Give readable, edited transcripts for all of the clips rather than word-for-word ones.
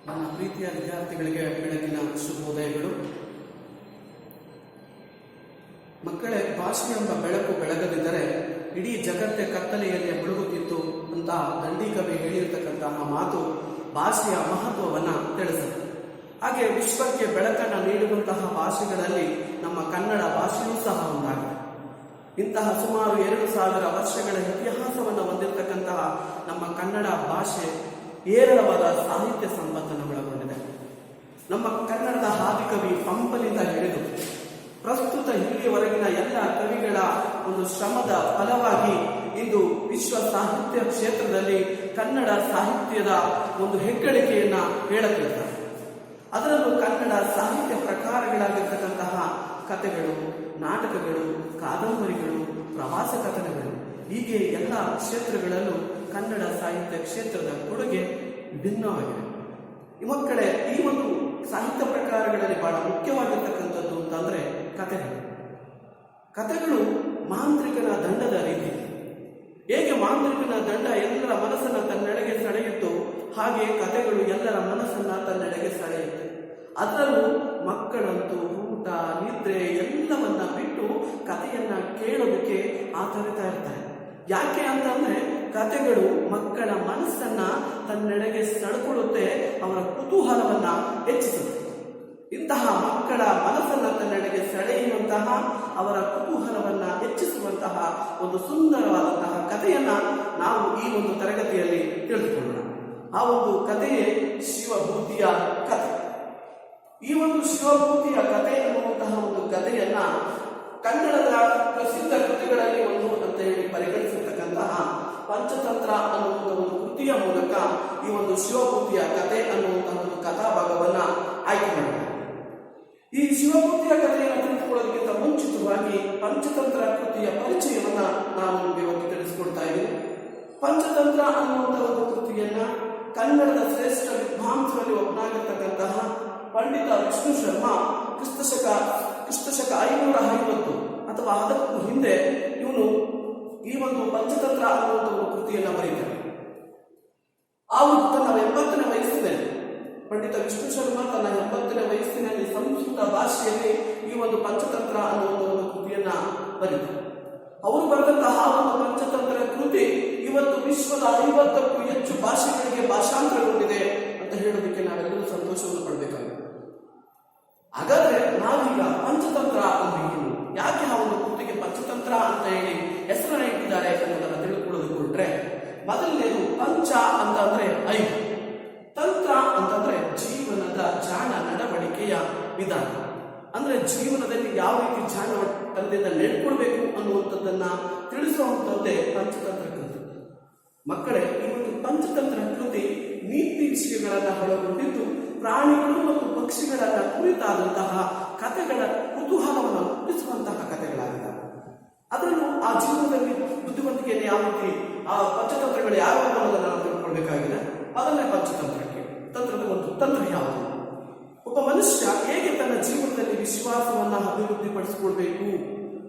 ನನ್ನ ಪ್ರೀತಿಯ ವಿದ್ಯಾರ್ಥಿಗಳಿಗೆ ಬೆಳಗಿನ ಶುಭೋದಯಗಳು. ಮಕ್ಕಳೇ, ಭಾಷೆ ಎಂಬ ಬೆಳಕು ಬೆಳಗದಿದ್ದರೆ ಇಡೀ ಜಗತ್ತೇ ಕತ್ತಲೆಯಲ್ಲಿ ಮುಳುಗುತ್ತಿತ್ತು ಅಂತ ದಂಡಿಕವಿ ಹೇಳಿರ್ತಕ್ಕಂತಹ ಮಾತು ಭಾಷೆಯ ಮಹತ್ವವನ್ನು ತಿಳಿಸುತ್ತೆ. ಹಾಗೆ ವಿಶ್ವಕ್ಕೆ ಬೆಳಕನ್ನು ನೀಡುವಂತಹ ಭಾಷೆಗಳಲ್ಲಿ ನಮ್ಮ ಕನ್ನಡ ಭಾಷೆಯೂ ಸಹ ಒಂದಾಗಿದೆ. ಇಂತಹ ಸುಮಾರು 2000 ವರ್ಷಗಳ ಇತಿಹಾಸವನ್ನು ಹೊಂದಿರತಕ್ಕಂತಹ ನಮ್ಮ ಕನ್ನಡ ಭಾಷೆ ಹೇರಳವಾದ ಸಾಹಿತ್ಯ ಸಂಪತ್ತನ್ನು ಒಳಗೊಂಡಿದೆ. ನಮ್ಮ ಕನ್ನಡದ ಆದಿಕವಿ ಪಂಪನಿಂದ ಹಿಡಿದು ಪ್ರಸ್ತುತ ಇಲ್ಲಿಯವರೆಗಿನ ಎಲ್ಲ ಕವಿಗಳ ಒಂದು ಶ್ರಮದ ಫಲವಾಗಿ ಇಂದು ವಿಶ್ವ ಸಾಹಿತ್ಯ ಕ್ಷೇತ್ರದಲ್ಲಿ ಕನ್ನಡ ಸಾಹಿತ್ಯದ ಒಂದು ಹೆಗ್ಗಳಿಕೆಯನ್ನ ಹೇಳುತ್ತಿದ್ದಾರೆ. ಅದರಲ್ಲೂ ಕನ್ನಡ ಸಾಹಿತ್ಯ ಪ್ರಕಾರಗಳಾಗಿರ್ತಕ್ಕಂತಹ ಕಥೆಗಳು, ನಾಟಕಗಳು, ಕಾದಂಬರಿಗಳು, ಪ್ರವಾಸ ಕಥನಗಳು, ಹೀಗೆ ಎಲ್ಲ ಕ್ಷೇತ್ರಗಳಲ್ಲೂ ಕನ್ನಡ ಸಾಹಿತ್ಯ ಕ್ಷೇತ್ರದ ಕೊಡುಗೆ ಭಿನ್ನವಾಗಿದೆ. ಈ ಮಕ್ಕಳೇ, ಈ ಒಂದು ಸಾಹಿತ್ಯ ಪ್ರಕಾರಗಳಲ್ಲಿ ಬಹಳ ಮುಖ್ಯವಾಗಿರ್ತಕ್ಕಂಥದ್ದು ಅಂತಂದ್ರೆ ಕಥೆಗಳು ಮಾಂತ್ರಿಕನ ದಂಡದ ರೀತಿ. ಹೇಗೆ ಮಾಂತ್ರಿಕನ ದಂಡ ಎಲ್ಲರ ಮನಸ್ಸನ್ನ ತನ್ನೆಡೆಗೆ ಸೆಳೆಯಿತು, ಹಾಗೆ ಕಥೆಗಳು ಎಲ್ಲರ ಮನಸ್ಸನ್ನ ತನ್ನೆಡೆಗೆ ಸೆಳೆಯುತ್ತೆ. ಅದರಲ್ಲೂ ಮಕ್ಕಳಂತೂ ಊಟ, ನಿದ್ರೆ ಎಲ್ಲವನ್ನ ಬಿಟ್ಟು ಕಥೆಯನ್ನ ಕೇಳೋದಕ್ಕೆ ಆತರಿತಾ ಇರ್ತಾರೆ. ಯಾಕೆ ಅಂತಂದ್ರೆ ಕಥೆಗಳು ಮಕ್ಕಳ ಮನಸ್ಸನ್ನ ತನ್ನೆಡೆಗೆ ಸೆಳೆಕೊಳ್ಳುತ್ತೆ, ಅವರ ಕುತೂಹಲವನ್ನ ಹೆಚ್ಚಿಸುತ್ತೆ. ಇಂತಹ ಮಕ್ಕಳ ಮನಸ್ಸನ್ನ ತನ್ನೆಡೆಗೆ ಸೆಳೆಯುವಂತಹ, ಅವರ ಕುತೂಹಲವನ್ನ ಹೆಚ್ಚಿಸುವಂತಹ ಒಂದು ಸುಂದರವಾದಂತಹ ಕಥೆಯನ್ನ ನಾವು ಈ ಒಂದು ತರಗತಿಯಲ್ಲಿ ತಿಳಿದುಕೊಳ್ಳೋಣ. ಆ ಒಂದು ಕಥೆಯೇ ಶಿವಭೂತಿಯ ಕಥೆ. ಈ ಒಂದು ಶಿವಭೂತಿಯ ಕಥೆ ಎನ್ನುವಂತಹ ಒಂದು ಕಥೆಯನ್ನ ಕನ್ನಡದ ಪ್ರಸಿದ್ಧ ಕೃತಿಗಳಲ್ಲಿ ಒಂದು ಅಂತ ಹೇಳಿ ಪರಿಗಣಿಸಿರ್ತಕ್ಕಂತಹ ಪಂಚತಂತ್ರ ಅನ್ನುವಂಥ ಒಂದು ಕೃತಿಯ ಮೂಲಕ ಈ ಒಂದು ಶಿವಭೂತಿಯ ಕಥೆ ಅನ್ನುವಂತಹ ಒಂದು ಕಥಾಭಾಗವನ್ನ ಆಯ್ಕೆ ಮಾಡಿದ್ದಾರೆ. ಈ ಶಿವಭೂತಿಯ ಕಥೆಯನ್ನು ತಿಳಿದುಕೊಳ್ಳೋದಕ್ಕಿಂತ ಮುಂಚಿತವಾಗಿ ಪಂಚತಂತ್ರ ಕೃತಿಯ ಪರಿಚಯವನ್ನ ನಾನು ನಿಮಗೆ ಇವತ್ತು ತಿಳಿಸಿಕೊಡ್ತಾ ಇದ್ದೀನಿ. ಪಂಚತಂತ್ರ ಅನ್ನುವಂತಹ ಒಂದು ಕೃತಿಯನ್ನ ಕನ್ನಡದ ಶ್ರೇಷ್ಠ ವಿದ್ವಾಂಸರಲ್ಲಿ ಒಬ್ಬನಾಗಿರ್ತಕ್ಕಂತಹ ಪಂಡಿತ ವಿಷ್ಣು ಶರ್ಮಾ ಕ್ರಿಸ್ತಶಕ 550 ಅಥವಾ ಅದಕ್ಕೂ ಹಿಂದೆ ಇವನು ಈ ಒಂದು ಪಂಚತಂತ್ರ ಅನ್ನುವಂಥ ಒಂದು ಕೃತಿಯನ್ನ ಬರೀತಾರೆ. ಅವನು ತನ್ನ 80ನೇ ವಯಸ್ಸಿನಲ್ಲಿ, ಪಂಡಿತ ವಿಷ್ಣು ಶರ್ಮಾ ತನ್ನ 80ನೇ ವಯಸ್ಸಿನಲ್ಲಿ ಸಂಸ್ಕೃತ ಭಾಷೆಯಲ್ಲಿ ಈ ಒಂದು ಪಂಚತಂತ್ರ ಅನ್ನುವಂಥ ಒಂದು ಕೃತಿಯನ್ನ ಬರೀತಾರೆ. ಅವರು ಬರೆದಂತಹ ಒಂದು ಪಂಚತಂತ್ರ ಕೃತಿ ಇವತ್ತು ವಿಶ್ವದ 50ಕ್ಕೂ ಹೆಚ್ಚು ಭಾಷೆಗಳಿಗೆ ಭಾಷಾಂತರಗೊಂಡಿದೆ ಅಂತ ಹೇಳೋದಕ್ಕೆ ನಾವೆಲ್ಲರೂ ಸಂತೋಷವನ್ನು ಪಡಬೇಕಾಗಿದೆ. ಹಾಗಾದ್ರೆ ನಾವೀಗ ಪಂಚತಂತ್ರ ಅಂದ್ರೆ ಏನು, ಯಾಕೆ ಆ ಒಂದು ಕೃತಿಗೆ ಪಂಚತಂತ್ರ ಅಂತ ಹೇಳಿ ಹೆಸರನ್ನ ಇಟ್ಟಿದ್ದಾರೆ ಅನ್ನೋದನ್ನ ತಿಳಿದುಕೊಳ್ಳೋದಕ್ಕೆ ಹೊರಟ್ರೆ, ಮೊದಲನೇದು ಪಂಚ ಅಂತಂದ್ರೆ 5, ತಂತ್ರ ಅಂತಂದ್ರೆ ಜೀವನದ ಜಾಣ ನಡವಳಿಕೆಯ ವಿಧಾನ. ಅಂದ್ರೆ ಜೀವನದಲ್ಲಿ ಯಾವ ರೀತಿ ಜಾಣ ತಂದೆಯಿಂದ ನಡ್ಕೊಳ್ಬೇಕು ಅನ್ನುವಂಥದ್ದನ್ನ ತಿಳಿಸುವಂಥದ್ದೇ ಪಂಚತಂತ್ರ ಕೃತಿ. ಮಕ್ಕಳೇ, ಈ ಒಂದು ಪಂಚತಂತ್ರ ಕೃತಿ ನೀತಿ ವಿಷಯಗಳನ್ನ ಒಳಗೊಂಡಿದ್ದು ಪ್ರಾಣಿಗಳು ಮತ್ತು ಪಕ್ಷಿಗಳನ್ನ ಕುರಿತಾದಂತಹ ಕಥೆಗಳ ಕುತೂಹಲವನ್ನು ಹುಟ್ಟಿಸುವಂತಹ ಕಥೆಗಳಾಗಿದ್ದಾವೆ. ಅದರಲ್ಲೂ ಆ ಜೀವನದಲ್ಲಿ ಬುದ್ಧಿವಂತಿಕೆಯನ್ನು ಯಾವ ರೀತಿ ಆ ಪಂಚತಂತ್ರಗಳು ಯಾವ ಅನ್ನೋದನ್ನು ನಾವು ತಿಳ್ಕೊಳ್ಬೇಕಾಗಿದೆ. ಅದನ್ನೇ ಪಂಚತಂತ್ರಕ್ಕೆ ತಂತ್ರದ ಒಂದು ತಂತ್ರ ಯಾವುದು, ಒಬ್ಬ ಮನುಷ್ಯ ಹೇಗೆ ತನ್ನ ಜೀವನದಲ್ಲಿ ವಿಶ್ವಾಸವನ್ನ ಅಭಿವೃದ್ಧಿಪಡಿಸಿಕೊಳ್ಬೇಕು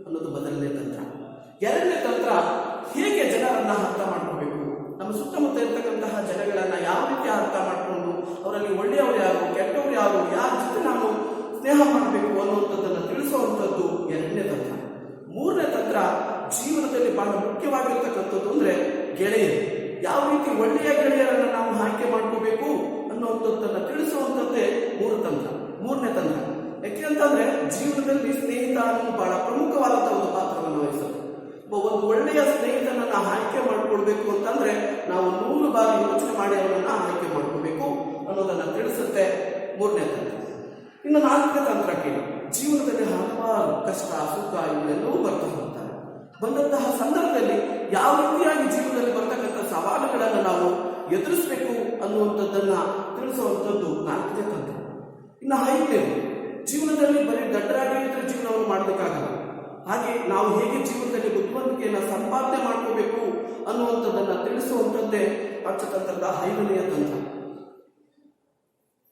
ಅನ್ನೋದು ಮೊದಲನೇ ತಂತ್ರ. ಎರಡನೇ ತಂತ್ರ, ಹೇಗೆ ಜನರನ್ನ ಅರ್ಥ ಮಾಡ್ಕೊಳ್ಬೇಕು, ನಮ್ಮ ಸುತ್ತಮುತ್ತ ಇರತಕ್ಕಂತಹ ಜನಗಳನ್ನ ಯಾವ ರೀತಿ ಅರ್ಥ ಮಾಡಿಕೊಂಡು ಅವರಲ್ಲಿ ಒಳ್ಳೆಯವರು ಯಾರು, ಕೆಟ್ಟವರು ಯಾರು, ಯಾರ ಜೊತೆ ನಾವು ಸ್ನೇಹ ಮಾಡಬೇಕು ಅನ್ನುವಂಥದ್ದನ್ನು ತಿಳಿಸುವಂಥದ್ದು ಎರಡನೇ ತಂತ್ರ. ಮೂರನೇ ತಂತ್ರ, ಜೀವನದಲ್ಲಿ ಬಹಳ ಮುಖ್ಯವಾಗಿರ್ತಕ್ಕಂಥದ್ದು ಅಂದ್ರೆ ಗೆಳೆಯರು, ಯಾವ ರೀತಿ ಒಳ್ಳೆಯ ಗೆಳೆಯರನ್ನ ನಾವು ಆಯ್ಕೆ ಮಾಡ್ಕೋಬೇಕು ಅನ್ನುವಂಥದ್ದನ್ನು ತಿಳಿಸುವಂಥದ್ದೇ ಮೂರನೇ ತಂತ್ರ. ಯಾಕೆ ಅಂತಂದ್ರೆ ಜೀವನದಲ್ಲಿ ಸ್ನೇಹಿತ ಅನ್ನೋದು ಬಹಳ ಪ್ರಮುಖವಾದಂತಹ ಒಂದು ಪಾತ್ರವನ್ನು ವಹಿಸುತ್ತೆ. ಒಂದು ಒಳ್ಳೆಯ ಸ್ನೇಹಿತನನ್ನ ಆಯ್ಕೆ ಮಾಡ್ಕೊಳ್ಬೇಕು ಅಂತಂದ್ರೆ ನಾವು 100 ಬಾರಿ ಯೋಚನೆ ಮಾಡಿ ಅವರನ್ನ ಆಯ್ಕೆ ಮಾಡ್ಕೋಬೇಕು ಅನ್ನೋದನ್ನ ತಿಳಿಸುತ್ತೆ ಮೂರನೇ ತಂತ್ರ. ಇನ್ನು 4ನೇ ತಂತ್ರಕ್ಕೆ, ಜೀವನದಲ್ಲಿ ಹಲವಾರು ಕಷ್ಟ, ಸುಖ ಇವೆಲ್ಲವೂ ಬರ್ತಾ ಹೋಗ್ತಾರೆ. ಬಂದಂತಹ ಸಂದರ್ಭದಲ್ಲಿ ಯಾವ ರೀತಿಯಾಗಿ ಜೀವನದಲ್ಲಿ ಬರ್ತಕ್ಕಂಥ ಸವಾಲುಗಳನ್ನು ನಾವು ಎದುರಿಸಬೇಕು ಅನ್ನುವಂಥದ್ದನ್ನ ತಿಳಿಸುವಂಥದ್ದು 4ನೇ ತಂತ್ರ. ಇನ್ನು 5ನೇ, ಜೀವನದಲ್ಲಿ ಬರೀ ದಡ್ಡರಾಗಿದ್ದರೆ ಜೀವನವನ್ನು ಮಾಡಬೇಕಾಗಲ್ಲ. ಹಾಗೆ ನಾವು ಹೇಗೆ ಜೀವನದಲ್ಲಿ ಬುದ್ಧಿವಂತಿಕೆಯನ್ನು ಸಂಪಾದನೆ ಮಾಡ್ಕೋಬೇಕು ಅನ್ನುವಂಥದ್ದನ್ನ ತಿಳಿಸುವಂಥದ್ದೇ ಪಂಚತಂತ್ರದ 5ನೆಯ ತಂತ್ರ.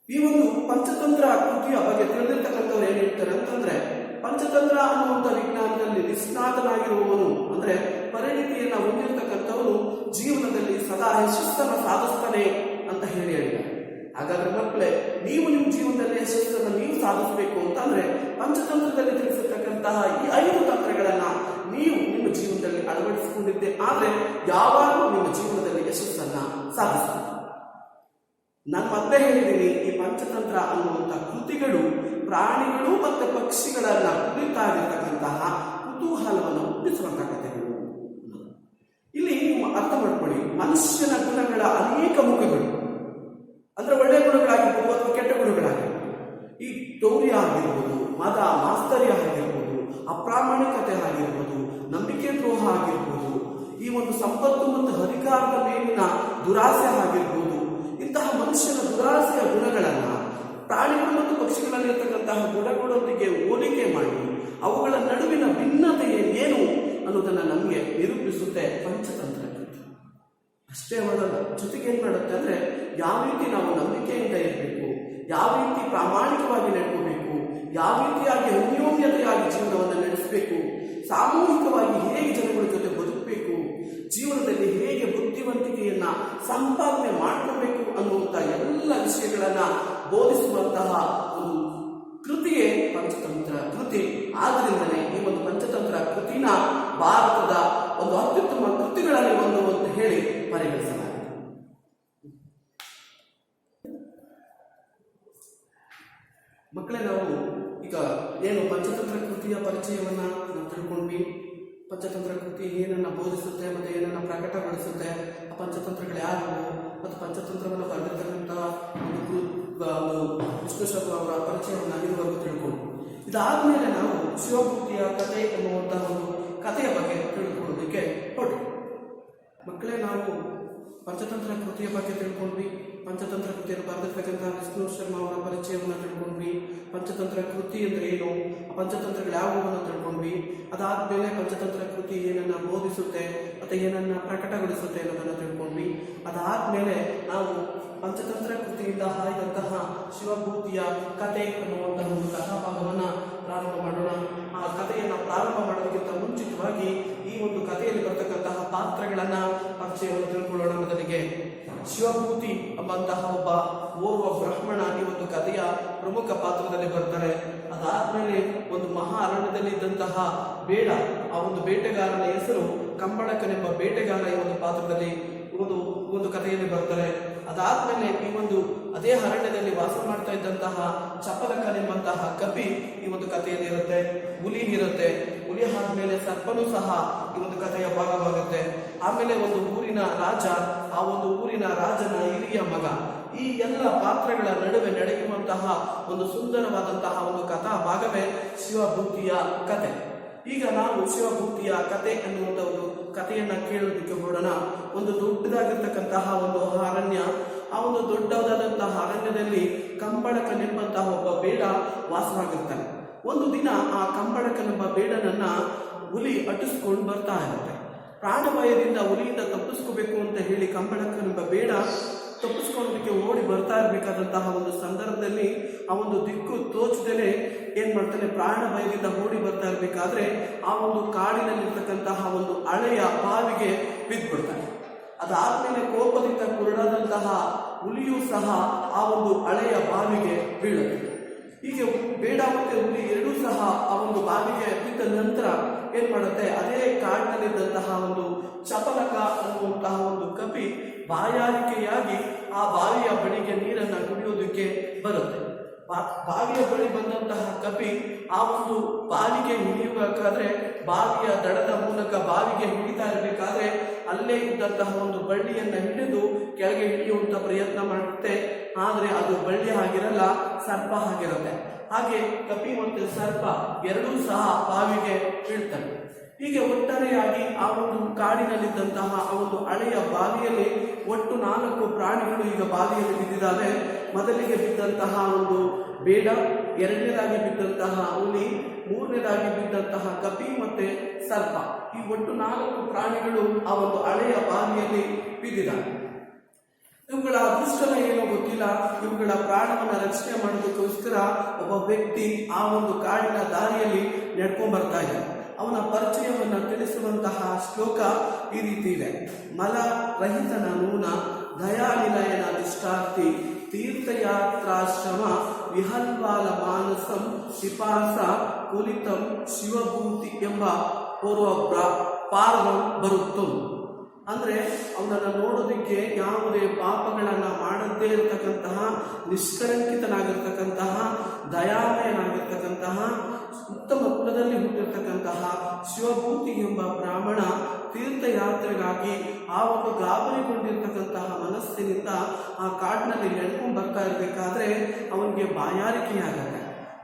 ಈ ಒಂದು ಪಂಚತಂತ್ರ ಕೃತಿಯ ಬಗ್ಗೆ ತಿಳಿದಿರ್ತಕ್ಕಂಥವ್ರು ಏನ್ ಹೇಳ್ತಾರೆ ಅಂತಂದ್ರೆ, ಪಂಚತಂತ್ರ ಅನ್ನುವಂಥ ವಿಜ್ಞಾನದಲ್ಲಿ ನಿಷ್ಣಾತನಾಗಿರುವವನು ಅಂದ್ರೆ ಪರಿಣಿತಿಯನ್ನ ಹೊಂದಿರತಕ್ಕಂಥವನು ಜೀವನದಲ್ಲಿ ಸದಾ ಯಶಸ್ಸನ್ನು ಸಾಧಿಸ್ತಾನೆ ಅಂತ ಹೇಳಿದ್ದಾರೆ. ಹಾಗಾದ್ರೆ ಮಕ್ಕಳು ನೀವು ನಿಮ್ಮ ಜೀವನದಲ್ಲಿ ಯಶಸ್ಸನ್ನು ನೀವು ಸಾಧಿಸಬೇಕು ಅಂತಂದ್ರೆ ಪಂಚತಂತ್ರದಲ್ಲಿ ತಿಳಿಸಿರ್ತಕ್ಕಂತಹ ಈ 5 ತಂತ್ರಗಳನ್ನ ನೀವು ನಿಮ್ಮ ಜೀವನದಲ್ಲಿ ಅಳವಡಿಸಿಕೊಂಡಿದ್ದೆ ಆದ್ರೆ ಯಾವಾಗಲೂ ನಿಮ್ಮ ಜೀವನದಲ್ಲಿ ಯಶಸ್ಸನ್ನ ಸಾಧಿಸಬಹುದು. ನಾನು ಮತ್ತೆ ಹೇಳಿದ್ದೀನಿ, ಈ ಪಂಚತಂತ್ರ ಅನ್ನುವಂಥ ಕೃತಿಗಳು ಪ್ರಾಣಿಗಳು ಮತ್ತು ಪಕ್ಷಿಗಳನ್ನ ಕುರಿತಾಗಿರ್ತಕ್ಕಂತಹ ಕುತೂಹಲವನ್ನು ಹುಟ್ಟಿಸುವಂತಹ ಕಥೆಗಳು. ಇಲ್ಲಿ ನೀವು ಅರ್ಥ ಮಾಡ್ಕೊಳ್ಳಿ, ಮನುಷ್ಯನ ಗುಣಗಳ ಅನೇಕ ಮುಖಗಳು ಅಂದ್ರೆ ಒಳ್ಳೆಯ ಗುಣಗಳಾಗಿರ್ಬೋದು ಅಥವಾ ಕೆಟ್ಟ ಗುಣಗಳಾಗಿರ್ಬೋದು, ಈ ತೌರ್ಯ ಆಗಿರ್ಬೋದು, ಮದ ಮಾಸ್ತರ್ಯ ಆಗಿರ್ಬೋದು, ಅಪ್ರಾಮಾಣಿಕತೆ ಆಗಿರ್ಬೋದು, ನಂಬಿಕೆ ದ್ರೋಹ ಆಗಿರ್ಬೋದು, ಈ ಒಂದು ಸಂಪತ್ತು ಮತ್ತು ಅಧಿಕಾರದ ಮೇಲಿನ ದುರಾಸೆ ಆಗಿರ್ಬೋದು, ಇಂತಹ ಮನುಷ್ಯನ ದುರಾಸೆಯ ಗುಣಗಳನ್ನ ಪ್ರಾಣಿಗಳು ಮತ್ತು ಪಕ್ಷಿಗಳಲ್ಲಿರ್ತಕ್ಕಂತಹ ಗುಣಗಳೊಂದಿಗೆ ಹೋಲಿಕೆ ಮಾಡಿ ಅವುಗಳ ನಡುವಿನ ಭಿನ್ನತೆ ಏನು ಅನ್ನೋದನ್ನ ನಮಗೆ ನಿರೂಪಿಸುತ್ತೆ ಪಂಚತಂತ್ರ ಕೃತಿ. ಅಷ್ಟೇ ಮಾಡೋಲ್ಲ, ಜೊತೆಗೆ ಏನ್ ಮಾಡುತ್ತೆ ಅಂದ್ರೆ ಯಾವ ರೀತಿ ನಾವು ನಂಬಿಕೆಯಿಂದ ಇರಬೇಕು, ಯಾವ ರೀತಿ ಪ್ರಾಮಾಣಿಕವಾಗಿ ನಡ್ಕೋಬೇಕು, ಯಾವ ರೀತಿಯಾಗಿ ಅನ್ಯೋನ್ಯತೆಯಾಗಿ ಜೀವನವನ್ನು ನಡೆಸಬೇಕು, ಸಾಮೂಹಿಕವಾಗಿ ಹೇಗೆ ಜನಗಳ ಜೊತೆ ಬದುಕಬೇಕು, ಜೀವನದಲ್ಲಿ ಹೇಗೆ ಬುದ್ಧಿವಂತಿಕೆಯನ್ನ ಸಂಪಾದನೆ ಮಾಡ್ಕೋಬೇಕು ಅನ್ನುವಂಥ ಎಲ್ಲ ವಿಷಯಗಳನ್ನ ಬೋಧಿಸುವಂತಹ ಒಂದು ಕೃತಿಯೇ ಪಂಚತಂತ್ರ ಕೃತಿ. ಆದ್ರಿಂದಲೇ ಈ ಒಂದು ಪಂಚತಂತ್ರ ಕೃತಿನ ಭಾರತದ ಒಂದು ಅತ್ಯುತ್ತಮ ಕೃತಿಗಳಲ್ಲಿ ಒಂದು ಅಂತ ಹೇಳಿ ಪರಿಗಣಿಸಲಾಗಿದೆ. ಮಕ್ಕಳೇ, ನಾವು ಈಗ ಏನು ಪಂಚತಂತ್ರ ಕೃತಿಯ ಪರಿಚಯವನ್ನ ನಾವು ತಿಳ್ಕೊಂಡ್ವಿ. ಪಂಚತಂತ್ರ ಕೃತಿ ಏನನ್ನ ಬೋಧಿಸುತ್ತೆ ಮತ್ತೆ ಏನನ್ನ ಪ್ರಕಟಗೊಳಿಸುತ್ತೆ, ಆ ಪಂಚತಂತ್ರಗಳು ಯಾವುವು ಮತ್ತು ಪಂಚತಂತ್ರವನ್ನು ಬರೆದಿರ್ತಕ್ಕಂಥ ವಿಷ್ಣು ಶರ್ಮ ಅವರ ಪರಿಚಯವನ್ನು ಇದುವರೆಗೂ ತಿಳ್ಕೊಂಡು, ಇದಾದ್ಮೇಲೆ ನಾವು ಶಿವಭೂತಿಯ ಕಥೆ ಎನ್ನುವಂತಹ ಒಂದು ಕಥೆಯ ಬಗ್ಗೆ ತಿಳ್ಕೊಳ್ಳೋದಕ್ಕೆ ಹೊರಟು. ಮಕ್ಕಳೇ, ನಾವು ಪಂಚತಂತ್ರ ಕೃತಿಯ ಬಗ್ಗೆ ತಿಳ್ಕೊಂಡ್ವಿ, ಪಂಚತಂತ್ರ ಕೃತಿಯನ್ನು ಬರೆದಿರ್ತಕ್ಕಂತಹ ವಿಷ್ಣು ಶರ್ಮಾ ಅವರ ಪರಿಚಯವನ್ನು ತಿಳ್ಕೊಂಡ್ವಿ, ಪಂಚತಂತ್ರ ಕೃತಿ ಅಂದ್ರೆ ಏನು, ಆ ಪಂಚತಂತ್ರಗಳು ಯಾವುವನ್ನು ತಿಳ್ಕೊಂಡ್ವಿ. ಅದಾದ್ಮೇಲೆ ಪಂಚತಂತ್ರ ಕೃತಿ ಏನನ್ನ ಬೋಧಿಸುತ್ತೆ ಮತ್ತೆ ಏನನ್ನ ಪ್ರಕಟಗೊಳಿಸುತ್ತೆ ಅನ್ನೋದನ್ನ ತಿಳ್ಕೊಂಡ್ವಿ. ಅದಾದ್ಮೇಲೆ ನಾವು ಪಂಚತಂತ್ರ ಕೃತಿಯಿಂದ ಆಯ್ದಂತಹ ಶಿವಭೂತಿಯ ಕಥೆ ಅನ್ನುವಂತಹ ಒಂದು ಕಥಾಭಾಗವನ್ನ ಪ್ರಾರಂಭ ಮಾಡೋಣ. ಆ ಕಥೆಯನ್ನ ಪ್ರಾರಂಭ ಮಾಡೋದಕ್ಕಿಂತ ಮುಂಚಿತವಾಗಿ ಈ ಒಂದು ಕಥೆಯಲ್ಲಿ ಬರ್ತಕ್ಕಂತಹ ಪಾತ್ರಗಳನ್ನ ಪರಿಚಯವನ್ನು ತಿಳ್ಕೊಳ್ಳೋಣ. ಮೊದಲಿಗೆ ಶಿವಭೂತಿ ಎಂಬಂತಹ ಒಬ್ಬ ಓರ್ವ ಬ್ರಾಹ್ಮಣ ಈ ಒಂದು ಕಥೆಯ ಪ್ರಮುಖ ಪಾತ್ರದಲ್ಲಿ ಬರ್ತಾರೆ. ಅದಾದ್ಮೇಲೆ ಒಂದು ಮಹಾ ಅರಣ್ಯದಲ್ಲಿ ಇದ್ದಂತಹ ಬೇಡ, ಆ ಒಂದು ಬೇಟೆಗಾರನ ಹೆಸರು ಕಂಬಳಕನೆಂಬ ಬೇಟೆಗಾರ ಈ ಒಂದು ಪಾತ್ರದಲ್ಲಿ ಒಂದು ಕಥೆಯಲ್ಲಿ ಬರ್ತಾರೆ. ಅದಾದ್ಮೇಲೆ ಈ ಒಂದು ಅದೇ ಅರಣ್ಯದಲ್ಲಿ ವಾಸ ಮಾಡ್ತಾ ಇದ್ದಂತಹ ಚಪಲಕನೆಂಬಂತಹ ಕಪಿ ಈ ಒಂದು ಕಥೆಯಲ್ಲಿ ಇರುತ್ತೆ. ಹುಲಿ ಇರುತ್ತೆ, ಹುಲಿ ಆದ್ಮೇಲೆ ಸರ್ಪನೂ ಸಹ ಈ ಒಂದು ಕಥೆಯ ಭಾಗವಾಗುತ್ತೆ. ಆಮೇಲೆ ಒಂದು ಊರಿನ ರಾಜ, ಆ ಒಂದು ಊರಿನ ರಾಜನ ಹಿರಿಯ ಮಗ, ಈ ಎಲ್ಲ ಪಾತ್ರಗಳ ನಡುವೆ ನಡೆಯುವಂತಹ ಒಂದು ಸುಂದರವಾದಂತಹ ಒಂದು ಕಥಾ ಭಾಗವೇ ಶಿವಭೂತಿಯ ಕಥೆ. ಈಗ ನಾವು ಶಿವಭೂತಿಯ ಕಥೆ ಅನ್ನುವಂಥ ಒಂದು ಕಥೆಯನ್ನ ಕೇಳೋದಕ್ಕೆ ಹೊರಡೋಣ. ಒಂದು ದೊಡ್ಡದಾಗಿರ್ತಕ್ಕಂತಹ ಒಂದು ಅರಣ್ಯ, ಆ ಒಂದು ದೊಡ್ಡದಾದಂತಹ ಅರಣ್ಯದಲ್ಲಿ ಕಂಬಳಕನೆಂಬಂತಹ ಒಬ್ಬ ಬೇಡ ವಾಸವಾಗಿರ್ತಾನೆ. ಒಂದು ದಿನ ಆ ಕಂಬಳಕನೆಂಬ ಬೇಡನನ್ನ ಹುಲಿ ಅಟ್ಟಿಸ್ಕೊಂಡು ಬರ್ತಾ ಇರುತ್ತೆ. ಪ್ರಾಣಭಯದಿಂದ ಹುಲಿಯಿಂದ ತಪ್ಪಿಸ್ಕೋಬೇಕು ಅಂತ ಹೇಳಿ ಕಂಬಳಕನೆಂಬ ಬೇಡ ತಪ್ಪಿಸ್ಕೊಳ್ಳೋದಕ್ಕೆ ಓಡಿ ಬರ್ತಾ ಇರಬೇಕಾದಂತಹ ಒಂದು ಸಂದರ್ಭದಲ್ಲಿ ಆ ಒಂದು ದಿಕ್ಕು ತೋಚದೇನೆ ಏನ್ ಮಾಡ್ತಾನೆ, ಪ್ರಾಣ ಭಯದಿಂದ ಓಡಿ ಬರ್ತಾ ಇರ್ಬೇಕಾದ್ರೆ ಆ ಒಂದು ಕಾಡಿನಲ್ಲಿರ್ತಕ್ಕಂತಹ ಒಂದು ಹಳೆಯ ಬಾವಿಗೆ ಬಿದ್ದ್ಬಿಡ್ತಾನೆ. ಅದಾದ್ಮೇಲೆ ಕೋಪದಿಂದ ಕುರುಡಾದಂತಹ ಹುಲಿಯೂ ಸಹ ಆ ಒಂದು ಹಳೆಯ ಬಾವಿಗೆ ಬೀಳುತ್ತೆ. ಹೀಗೆ ಬೇಡ ಮತ್ತೆ ಹುಲಿ ಎರಡೂ ಸಹ ಆ ಒಂದು ಬಾವಿಗೆ ಬಿದ್ದ ನಂತರ ಏನ್ ಮಾಡುತ್ತೆ, ಅದೇ ಕಾಡಿನಲ್ಲಿದ್ದಂತಹ ಒಂದು ಚಪಲಕ ಅನ್ನುವಂತಹ ಒಂದು ಕಪಿ ಬಾಯಾರಿಕೆಯಾಗಿ ಆ ಬಾವಿಯ ಬಳಿಗೆ ನೀರನ್ನ ಕುಡಿಯೋದಕ್ಕೆ ಬರುತ್ತೆ. ಬಾವಿಯ ಬಳಿ ಬಂದಂತಹ ಕಪಿ ಆ ಒಂದು ಬಾವಿಗೆ ಇಳಿಯಬೇಕಾದ್ರೆ ಬಾವಿಯ ದಡದ ಮೂಲಕ ಬಾವಿಗೆ ಇಳಿತಾ ಇರಬೇಕಾದ್ರೆ ಅಲ್ಲೇ ಇದ್ದಂತಹ ಒಂದು ಬಳ್ಳಿಯನ್ನ ಹಿಡಿದು ಕೆಳಗೆ ಇಳಿಯುವಂತ ಪ್ರಯತ್ನ ಮಾಡುತ್ತೆ. ಆದ್ರೆ ಅದು ಬಳ್ಳಿ ಆಗಿರಲ್ಲ, ಸರ್ಪ ಆಗಿರುತ್ತೆ. ಹಾಗೆ ಕಪಿ ಮತ್ತು ಸರ್ಪ ಎರಡೂ ಸಹ ಬಾವಿಗೆ ಬೀಳ್ತವೆ. ಹೀಗೆ ಒಟ್ಟಾರೆಯಾಗಿ ಆ ಒಂದು ಕಾಡಿನಲ್ಲಿದ್ದಂತಹ ಆ ಒಂದು ಹಳೆಯ ಬಾವಿಯಲ್ಲಿ ಒಟ್ಟು 4 ಪ್ರಾಣಿಗಳು ಈಗ ಬಾವಿಯಲ್ಲಿ ಬಿದ್ದಿದ್ದಾವೆ. ಮೊದಲಿಗೆ ಬಿದ್ದಂತಹ ಒಂದು ಬೇಡ, ಎರಡನೇದಾಗಿ ಬಿದ್ದಂತಹ ಹುಲಿ, ಮೂರನೇದಾಗಿ ಬಿದ್ದಂತಹ ಕಪಿ ಮತ್ತೆ ಸರ್ಪ, ಈ ಒಟ್ಟು 4 ಪ್ರಾಣಿಗಳು ಆ ಒಂದು ಹಳೆಯ ಬಾವಿಯಲ್ಲಿ ಬಿದ್ದಿದ್ದಾವೆ. ಇವುಗಳ ಅದೃಷ್ಟನ ಏನೋ ಗೊತ್ತಿಲ್ಲ, ಇವುಗಳ ಪ್ರಾಣವನ್ನ ರಕ್ಷಣೆ ಮಾಡೋದಕ್ಕೋಸ್ಕರ ಒಬ್ಬ ವ್ಯಕ್ತಿ ಆ ಒಂದು ಕಾಡಿನ ದಾರಿಯಲ್ಲಿ ನಡ್ಕೊಂಡ್ ಬರ್ತಾ ಇದ್ದಾನೆ. ಅವನ ಪರಿಚಯವನ್ನ ತಿಳಿಸುವಂತಹ ಶ್ಲೋಕ ಈ ರೀತಿ ಇದೆ: ಮಲ ರಹಿತನ ನೂನ ದಯಾನಿಲಯನ ನಿಷ್ಠಾರ್ಥಿ ತೀರ್ಥಯಾತ್ರಾಶ್ರಮ ವಿಹಲ್ವಾಲ ಮಾನಸಂ ಪಿಪಾಸ ಕುಲಿತಂ ಶಿವಭೂತಿ ಎಂಬ ಪಾರ್ವಂ ಬರುತ್ತು. ಅಂದರೆ ಅವನನ್ನು ನೋಡೋದಕ್ಕೆ ಯಾವುದೇ ಪಾಪಗಳನ್ನು ಮಾಡದೇ ಇರತಕ್ಕಂತಹ, ನಿಷ್ಕಳಂಕಿತನಾಗಿರ್ತಕ್ಕಂತಹ, ದಯಾಮಯನಾಗಿರ್ತಕ್ಕಂತಹ, ಉತ್ತಮ ಕುಲದಲ್ಲಿ ಹುಟ್ಟಿರ್ತಕ್ಕಂತಹ ಶಿವಭೂತಿ ಎಂಬ ಬ್ರಾಹ್ಮಣ ತೀರ್ಥಯಾತ್ರೆಗಾಗಿ ಆ ಒಂದು ಗಾಬರಿಗೊಂಡಿರ್ತಕ್ಕಂತಹ ಮನಸ್ಸಿನಿಂದ ಆ ಕಾಡಿನಲ್ಲಿ ನೆಡ್ಕೊಂಡು ಬರ್ತಾ ಇರಬೇಕಾದ್ರೆ ಅವನಿಗೆ ಬಾಯಾರಿಕೆಯಾಗತ್ತೆ.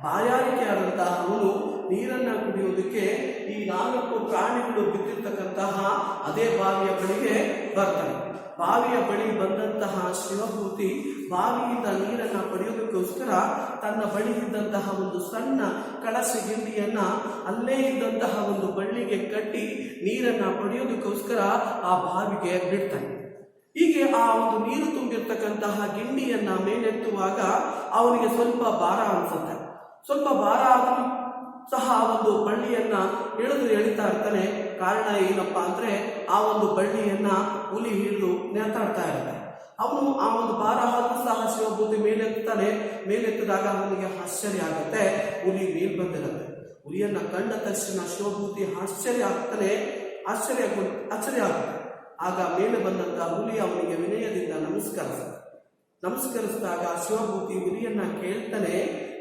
ಬಾಯಾರಿಕೆಯಾದಂತಹ ಅವನು ನೀರನ್ನು ಕುಡಿಯೋದಕ್ಕೆ ಈ 4 ಪ್ರಾಣಿಗಳು ಬಿದ್ದಿರ್ತಕ್ಕಂತಹ ಅದೇ ಬಾವಿಯ ಬಳಿಗೆ ಬರ್ತಾನೆ. ಬಾವಿಯ ಬಳಿ ಬಂದಂತಹ ಶಿವಭೂತಿ ಬಾವಿಯಿಂದ ನೀರನ್ನು ಪಡೆಯೋದಕ್ಕೋಸ್ಕರ ತನ್ನ ಬಳಿ ಇದ್ದಂತಹ ಒಂದು ಸಣ್ಣ ಕಳಸೆ ಗಿಂಡಿಯನ್ನ ಅಲ್ಲೇ ಇದ್ದಂತಹ ಒಂದು ಬಳ್ಳಿಗೆ ಕಟ್ಟಿ ನೀರನ್ನು ಪಡೆಯೋದಕ್ಕೋಸ್ಕರ ಆ ಬಾವಿಗೆ ಬಿಡ್ತಾನೆ. ಹೀಗೆ ಆ ಒಂದು ನೀರು ತುಂಬಿರ್ತಕ್ಕಂತಹ ಗಿಂಡಿಯನ್ನ ಮೇಲೆತ್ತುವಾಗ ಅವನಿಗೆ ಸ್ವಲ್ಪ ಭಾರ ಅನ್ಸುತ್ತೆ. ಸ್ವಲ್ಪ ಭಾರ ಆದರೂ ಸಹ ಒಂದು ಬಳ್ಳಿಯನ್ನ ಎಳಿತಾ ಇರ್ತಾನೆ. ಕಾರಣ ಏನಪ್ಪಾ ಅಂದ್ರೆ ಆ ಒಂದು ಬಳ್ಳಿಯನ್ನ ಹುಲಿ ಹಿಡಿದು ನೇತಾಡ್ತಾ ಇರ್ತಾನೆ. ಅವನು ಆ ಒಂದು ಭಾರ ಆದರೂ ಸಹ ಶಿವಭೂತಿ ಮೇಲೆತ್ತಾನೆ. ಮೇಲೆತ್ತಿದಾಗ ಅವನಿಗೆ ಆಶ್ಚರ್ಯ ಆಗುತ್ತೆ. ಹುಲಿ ಮೇಲ್ ಬಂದಿರುತ್ತೆ. ಹುಲಿಯನ್ನ ಕಂಡ ತಕ್ಷಣ ಶಿವಭೂತಿ ಆಶ್ಚರ್ಯ ಆಗುತ್ತೆ. ಆಗ ಮೇಲೆ ಬಂದಂತ ಹುಲಿ ಅವನಿಗೆ ವಿನಯದಿಂದ ನಮಸ್ಕರಿಸಿದಾಗ ಶಿವಭೂತಿ ಹುಲಿಯನ್ನ ಕೇಳ್ತಾನೆ,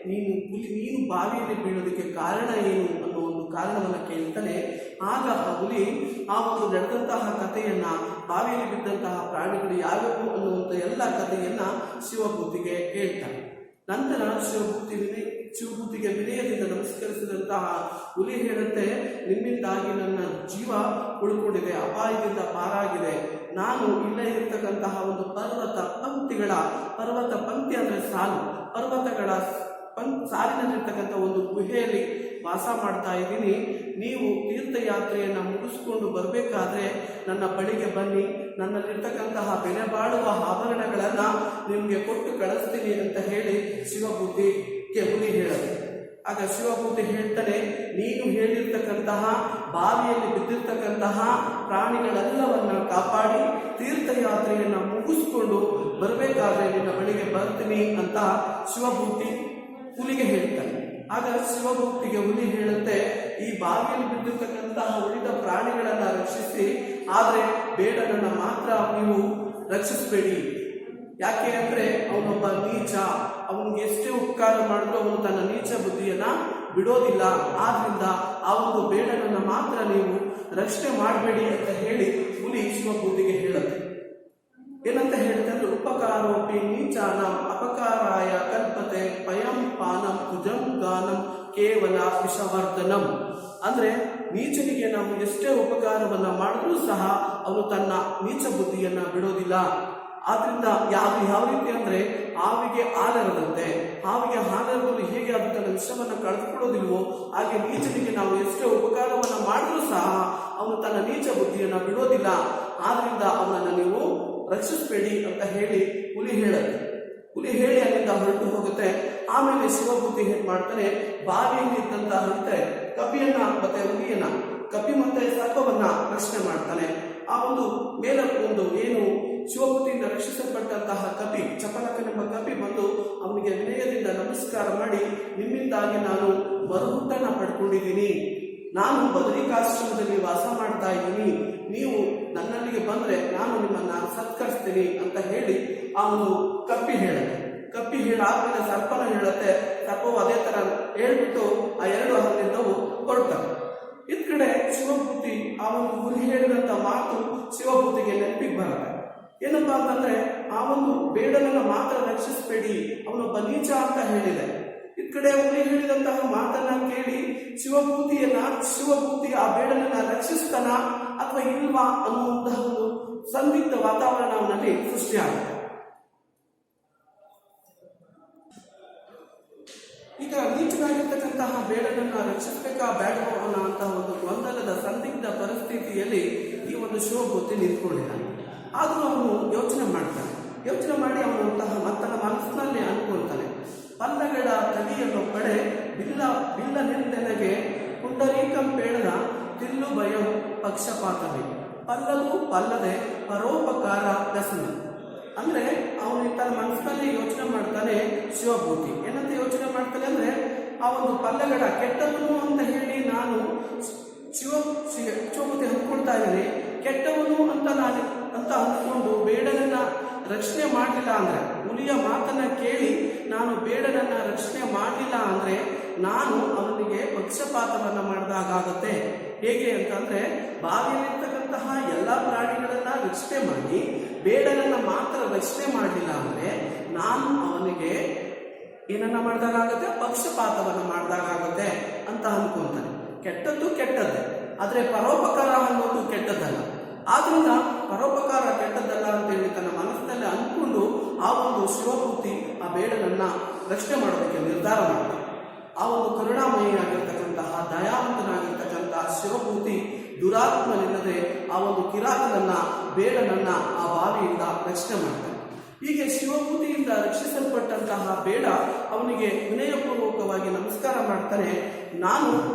ನೀನು ಬಾವಿಯಲ್ಲಿ ಬೀಳೋದಕ್ಕೆ ಕಾರಣ ಏನು ಅನ್ನೋ ಒಂದು ಕಾರಣವನ್ನು ಕೇಳ್ತಾನೆ. ಆಗ ಆ ಹುಲಿ ಆ ಒಂದು ನಡೆದಂತಹ ಕಥೆಯನ್ನ, ಬಾವಿಯಲ್ಲಿ ಬಿದ್ದಂತಹ ಪ್ರಾಣಿಗಳು ಯಾವ್ಯಾವು ಅನ್ನುವಂಥ ಎಲ್ಲ ಕಥೆಯನ್ನ ಶಿವಭೂತಿಗೆ ಹೇಳ್ತಾನೆ. ನಂತರ ಶಿವಭೂತಿಗೆ ವಿನಯದಿಂದ ನಮಸ್ಕರಿಸಿದಂತಹ ಹುಲಿ ಹೇಳುತ್ತೆ, ನಿಮ್ಮಿಂದಾಗಿ ನನ್ನ ಜೀವ ಉಳ್ಕೊಂಡಿದೆ, ಅಪಾಯದಿಂದ ಪಾರಾಗಿದೆ. ನಾನು ಇಲ್ಲೇ ಇರ್ತಕ್ಕಂತಹ ಒಂದು ಪರ್ವತ ಪಂಕ್ತಿ ಅಂದರೆ ಸಾಲು, ಪರ್ವತಗಳ ಸಾಲಿನಲ್ಲಿರ್ತಕ್ಕಂಥ ಒಂದು ಗುಹೆಯಲ್ಲಿ ವಾಸ ಮಾಡ್ತಾ ಇದ್ದೀನಿ. ನೀವು ತೀರ್ಥಯಾತ್ರೆಯನ್ನು ಮುಗಿಸ್ಕೊಂಡು ಬರಬೇಕಾದ್ರೆ ನನ್ನ ಬಳಿಗೆ ಬನ್ನಿ, ನನ್ನಲ್ಲಿರ್ತಕ್ಕಂತಹ ಬೆಲೆ ಬಾಳುವ ಆಭರಣಗಳನ್ನು ನಿಮಗೆ ಕೊಟ್ಟು ಕಳಿಸ್ತೀನಿ ಅಂತ ಹೇಳಿ ಶಿವಭೂತಿಗೆ ಹುಲಿ ಹೇಳೋದು. ಆಗ ಶಿವಭೂತಿ ಹೇಳ್ತಾನೆ, ನೀನು ಹೇಳಿರ್ತಕ್ಕಂತಹ ಬಾವಿಯಲ್ಲಿ ಬಿದ್ದಿರ್ತಕ್ಕಂತಹ ಪ್ರಾಣಿಗಳೆಲ್ಲವನ್ನ ಕಾಪಾಡಿ ತೀರ್ಥಯಾತ್ರೆಯನ್ನು ಮುಗಿಸ್ಕೊಂಡು ಬರಬೇಕಾದ್ರೆ ನಿನ್ನ ಬಳಿಗೆ ಬರ್ತೀನಿ ಅಂತ ಶಿವಭೂತಿ ಹುಲಿಗೆ ಹೇಳ್ತಾನೆ. ಆಗ ಶಿವಭೂತಿಗೆ ಹುಲಿ ಹೇಳುತ್ತೆ, ಈ ಬಾವಿಯಲ್ಲಿ ಬಿದ್ದಿರ್ತಕ್ಕಂತಹ ಉಳಿದ ಪ್ರಾಣಿಗಳನ್ನ ರಕ್ಷಿಸಿ, ಆದರೆ ಬೇಡನನ್ನ ಮಾತ್ರ ನೀವು ರಕ್ಷಿಸಬೇಡಿ. ಯಾಕೆ ಅಂದ್ರೆ ಅವನೊಬ್ಬ ನೀಚ, ಅವನಿಗೆ ಎಷ್ಟೇ ಉಪಕಾರ ಮಾಡಿದ್ರು ಅವನು ತನ್ನ ನೀಚ ಬುದ್ಧಿಯನ್ನ ಬಿಡೋದಿಲ್ಲ. ಆದ್ರಿಂದ ಆ ಒಂದು ಬೇಡನನ್ನ ಮಾತ್ರ ನೀವು ರಕ್ಷಣೆ ಮಾಡಬೇಡಿ ಅಂತ ಹೇಳಿ ಹುಲಿ ಶಿವಭೂತಿಗೆ ಹೇಳುತ್ತೆ. ಏನಂತ ಹೇಳ್ತಾರೆ, ಉಪಕಾರೋಪಿ ನೀಚಾನಂ ಅಪಕಾರಾಯ ಕಲ್ಪತೆ ಪಯಂ ಪಾನಂ ಭುಜಂ ಗಾನಂ ಕೇವಲ ವಿಷವರ್ಧನಂ. ಅಂದ್ರೆ ನೀಚನಿಗೆ ನಾವು ಎಷ್ಟೇ ಉಪಕಾರವನ್ನ ಮಾಡಿದ್ರೂ ಸಹ ಅವನು ತನ್ನ ನೀಚ ಬುದ್ಧಿಯನ್ನ ಬಿಡೋದಿಲ್ಲ. ಆದ್ರಿಂದ ಯಾವ ರೀತಿ ಅಂದ್ರೆ ಹಾವಿಗೆ ಹಾಲೆರದಂತೆ, ಹಾವಿಗೆ ಹಾಲೆರದಲ್ಲಿ ಹೇಗೆ ಅದು ತನ್ನ ವಿಷವನ್ನ ಕಳೆದುಕೊಳ್ಳೋದಿಲ್ವೋ ಹಾಗೆ ನೀಚನಿಗೆ ನಾವು ಎಷ್ಟೇ ಉಪಕಾರವನ್ನ ಮಾಡಿದ್ರೂ ಸಹ ಅವನು ತನ್ನ ನೀಚ ಬುದ್ಧಿಯನ್ನ ಬಿಡೋದಿಲ್ಲ. ಆದ್ರಿಂದ ಅವನನ್ನು ನೀವು ರಕ್ಷಿಸಬೇಡಿ ಅಂತ ಹೇಳಿ ಹುಲಿ ಹೇಳಿ ಅಲ್ಲಿಂದ ಹೊರಟು ಹೋಗುತ್ತೆ. ಆಮೇಲೆ ಶಿವಭೂತಿ ಏನ್ ಮಾಡ್ತಾನೆ, ಬಾವಿಯಲ್ಲಿ ಇದ್ದಂತಹ ಕಪಿಯನ್ನ ಮತ್ತೆ ಹುಲಿಯನ್ನ, ಕಪಿ ಮತ್ತೆ ಸರ್ಪವನ್ನ ರಕ್ಷಣೆ ಮಾಡ್ತಾನೆ. ಆ ಒಂದು ಒಂದು ಏನು ಶಿವಭೂತಿಯಿಂದ ರಕ್ಷಿಸಲ್ಪಟ್ಟಂತಹ ಕಪಿ, ಚಪಲಕನೆಂಬ ಕಪಿ ಬಂದು ಅವನಿಗೆ ವಿನಯದಿಂದ ನಮಸ್ಕಾರ ಮಾಡಿ, ನಿಮ್ಮಿಂದಾಗಿ ನಾನು ಮರುಹುಟ್ಟನ್ನ ಪಡ್ಕೊಂಡಿದ್ದೀನಿ, ನಾನು ಬದರಿಕಾಶ್ರಮದಲ್ಲಿ ವಾಸ ಮಾಡ್ತಾ ಇದ್ದೀನಿ, ನೀವು ನನ್ನಲ್ಲಿಗೆ ಬಂದ್ರೆ ನಾನು ನಿಮ್ಮನ್ನ ಸತ್ಕರಿಸ್ತೀನಿ ಅಂತ ಹೇಳಿ ಅವನು ಕಪ್ಪಿ ಹೇಳಾದ್ಮೇಲೆ ಸರ್ಪನ ಹೇಳುತ್ತೆ. ಸರ್ಪವು ಅದೇ ತರ ಹೇಳ್ಬಿಟ್ಟು ಆ 2 ಹಲ್ಲಿಂದವು ಹೊರಡ್ತಾರೆ. ಇದ್ ಕಡೆ ಶಿವಭೂತಿ ಆ ಒಂದು ಹುಲಿ ಹೇಳಿದಂತ ಮಾತು ಶಿವಭೂತಿಗೆ ನೆನಪಿಗೆ ಬರುತ್ತೆ. ಏನಪ್ಪಾ ಅಂತಂದ್ರೆ ಆ ಒಂದು ಬೇಡನನ್ನ ಮಾತ್ರ ರಕ್ಷಿಸಬೇಡಿ, ಅವನೊಬ್ಬ ನೀಚ ಅಂತ ಹೇಳಿದೆ. ಇದ್ ಕಡೆ ಹುಲಿ ಹೇಳಿದಂತಹ ಮಾತನ್ನ ಕೇಳಿ ಶಿವಭೂತಿ ಆ ಬೇಡನನ್ನ ರಕ್ಷಿಸ್ತಾನ ಅಥವಾ ಇಲ್ವಾ ಅನ್ನುವಂತಹ ಒಂದು ಸಂದಿಗ್ಧ ವಾತಾವರಣ ಅವನಲ್ಲಿ ಸೃಷ್ಟಿಯಾಗುತ್ತೆ. ಈಗ ನೀಚನಾಗಿರ್ತಕ್ಕಂತಹ ಬೇಡನನ್ನ ರಕ್ಷಿಸಬೇಕಾ ಬೇಡವೋ ಅನ್ನುವಂತಹ ಒಂದು ಗೊಂದಲದ ಸಂದಿಗ್ಧ ಪರಿಸ್ಥಿತಿಯಲ್ಲಿ ಈ ಒಂದು ಶಿವಭೂತಿ ನಿಂತ್ಕೊಂಡಿದ್ದಾನೆ. ಆದ್ರೂ ಅವನು ಯೋಚನೆ ಮಾಡಿ ಅವನಂತಹ ತನ್ನ ಮನಸ್ಸಿನಲ್ಲಿ ಅನ್ಕೊಳ್ತಾನೆ, ಪಲ್ಲಗಳ ತಡಿಯನ್ನು ಪಡೆ ಬಿಲ್ಲ ನಿಂದೆನಗೆ ಪುಂಡರೀಕಂ ಬೇಡದ ತಿಲ್ಲು ಭಯಂ ಪಕ್ಷಪಾತವೇ ಪಲ್ಲದೆ ಪರೋಪಕಾರ ವ್ಯಸನ. ಅಂದ್ರೆ ಅವನು ತನ್ನ ಮನಸ್ಸಿನಲ್ಲಿ ಯೋಚನೆ ಮಾಡ್ತಾನೆ ಶಿವಭೂತಿ. ಏನಂತ ಯೋಚನೆ ಮಾಡ್ತಾನೆ ಅಂದ್ರೆ, ಆ ಒಂದು ಪಲ್ಲಗಡ ಕೆಟ್ಟವನು ಅಂತ ಹೇಳಿ ನಾನು ಶಿವಭೂತಿ ಅಂದ್ಕೊಳ್ತಾ ಇದ್ದೇನೆ, ಕೆಟ್ಟವನು ಅಂತ ಅಂದ್ಕೊಂಡು ಬೇಡನನ್ನ ರಕ್ಷಣೆ ಮಾಡಲಿಲ್ಲ ಅಂದ್ರೆ, ಹುಲಿಯ ಮಾತನ್ನ ಕೇಳಿ ನಾನು ಬೇಡನನ್ನ ರಕ್ಷಣೆ ಮಾಡಲಿಲ್ಲ ಅಂದ್ರೆ ನಾನು ಅವನಿಗೆ ಪಕ್ಷಪಾತವನ್ನ ಮಾಡಿದಾಗುತ್ತೆ. ಹೇಗೆ ಅಂತಂದ್ರೆ, ಬಾವಿಯಲ್ಲಿರ್ತಕ್ಕಂತಹ ಎಲ್ಲಾ ಪ್ರಾಣಿಗಳನ್ನ ರಕ್ಷಣೆ ಮಾಡಿ ಬೇಡನನ್ನ ಮಾತ್ರ ರಕ್ಷಣೆ ಮಾಡಲಿಲ್ಲ ಅಂದ್ರೆ ನಾನು ಅವನಿಗೆ ಏನನ್ನ ಮಾಡಿದಾಗುತ್ತೆ, ಪಕ್ಷಪಾತವನ್ನ ಮಾಡಿದಾಗುತ್ತೆ ಅಂತ ಅನ್ಕೊಂತಾನೆ. ಕೆಟ್ಟದ್ದು ಕೆಟ್ಟದ್ದೇ, ಆದ್ರೆ ಪರೋಪಕಾರ ಅನ್ನೋದು ಕೆಟ್ಟದ್ದಲ್ಲ. ಆದ್ರಿಂದ ಪರೋಪಕಾರ ಕೆಟ್ಟದ್ದಲ್ಲ ಅಂತ ಹೇಳಿ ತನ್ನ ಮನಸ್ಸಿನಲ್ಲಿ ಅಂದ್ಕೊಂಡು ಆ ಒಂದು ಶಿವಭೂತಿ ಆ ಬೇಡನನ್ನ ರಕ್ಷಣೆ ಮಾಡೋದಕ್ಕೆ ನಿರ್ಧಾರ ಮಾಡ್ತಾನೆ. ಆ ಒಂದು ಕರುಣಾಮಯಿಯಾಗಿರ್ತಕ್ಕಂತಹ ದಯಾವಂತನಾಗಿರ್ತಕ್ಕಂತಹ ಶಿವಭೂತಿ ದುರಾತ್ಮನಿಲ್ಲದೆ ಆ ಒಂದು ಕಿರಾತನನ್ನ ಬೇಡನನ್ನ ಆ ಬಾವಿಯಿಂದ ರಕ್ಷಣೆ ಮಾಡ್ತಾನೆ. ಹೀಗೆ ಶಿವಭೂತಿಯಿಂದ ರಕ್ಷಿಸಲ್ಪಟ್ಟಂತಹ ಬೇಡ ಅವನಿಗೆ ವಿನಯಪೂರ್ವಕವಾಗಿ ನಮಸ್ಕಾರ ಮಾಡ್ತಾನೆ. ನಾನು